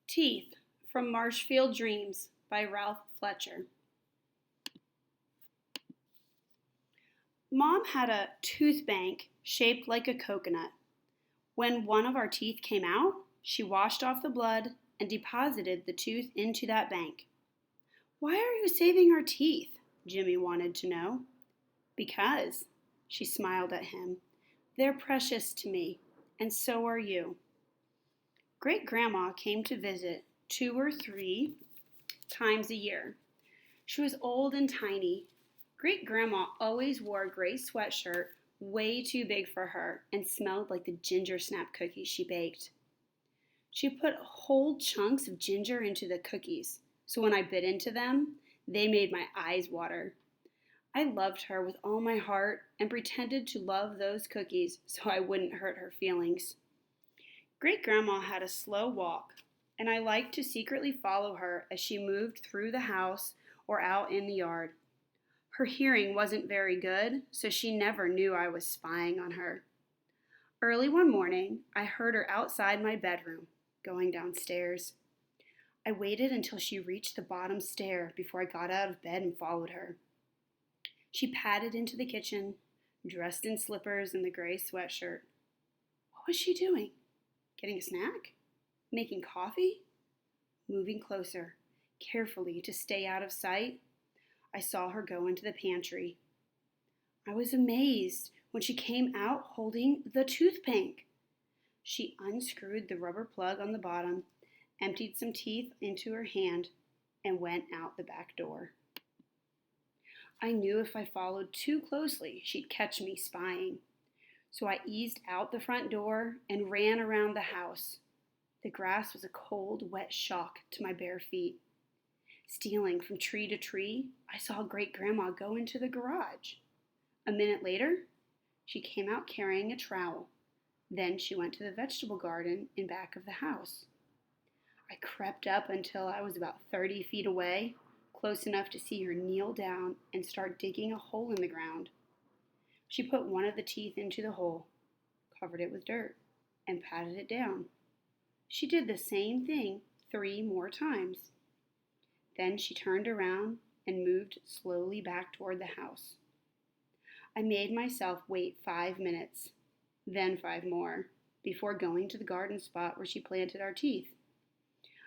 Teeth from Marshfield Dreams by Ralph Fletcher. Mom had a tooth bank shaped like a coconut. When one of our teeth came out, she washed off the blood and deposited the tooth into that bank. "Why are you saving our teeth?" Jimmy wanted to know. "Because," she smiled at him, "they're precious to me, and so are you." Great-grandma came to visit 2 or 3 times a year. She was old and tiny. Great-grandma always wore a gray sweatshirt way too big for her and smelled like the ginger snap cookies she baked. She put whole chunks of ginger into the cookies, so when I bit into them, they made my eyes water. I loved her with all my heart and pretended to love those cookies so I wouldn't hurt her feelings. Great-grandma had a slow walk, and I liked to secretly follow her as she moved through the house or out in the yard. Her hearing wasn't very good, so she never knew I was spying on her. Early one morning, I heard her outside my bedroom, going downstairs. I waited until she reached the bottom stair before I got out of bed and followed her. She padded into the kitchen, dressed in slippers and the gray sweatshirt. What was she doing? Getting a snack? Making coffee? Moving closer, carefully to stay out of sight, I saw her go into the pantry. I was amazed when she came out holding the toothpick. She unscrewed the rubber plug on the bottom, emptied some teeth into her hand, and went out the back door. I knew if I followed too closely, she'd catch me spying. So I eased out the front door and ran around the house. The grass was a cold, wet shock to my bare feet. Stealing from tree to tree, I saw Great-grandma go into the garage. A minute later, she came out carrying a trowel. Then she went to the vegetable garden in back of the house. I crept up until I was about 30 feet away, close enough to see her kneel down and start digging a hole in the ground. She put one of the teeth into the hole, covered it with dirt, and patted it down. She did the same thing 3 more times. Then she turned around and moved slowly back toward the house. I made myself wait 5 minutes, then 5 more, before going to the garden spot where she planted our teeth.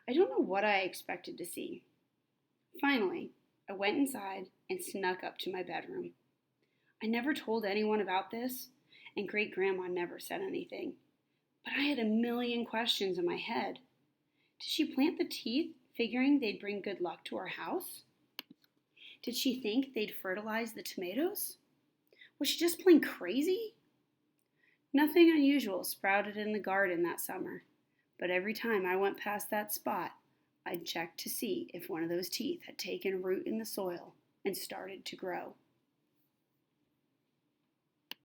I don't know what I expected to see. Finally, I went inside and snuck up to my bedroom. I never told anyone about this, and Great-grandma never said anything. But I had a million questions in my head. Did she plant the teeth figuring they'd bring good luck to our house? Did she think they'd fertilize the tomatoes? Was she just plain crazy? Nothing unusual sprouted in the garden that summer, but every time I went past that spot, I'd check to see if one of those teeth had taken root in the soil and started to grow.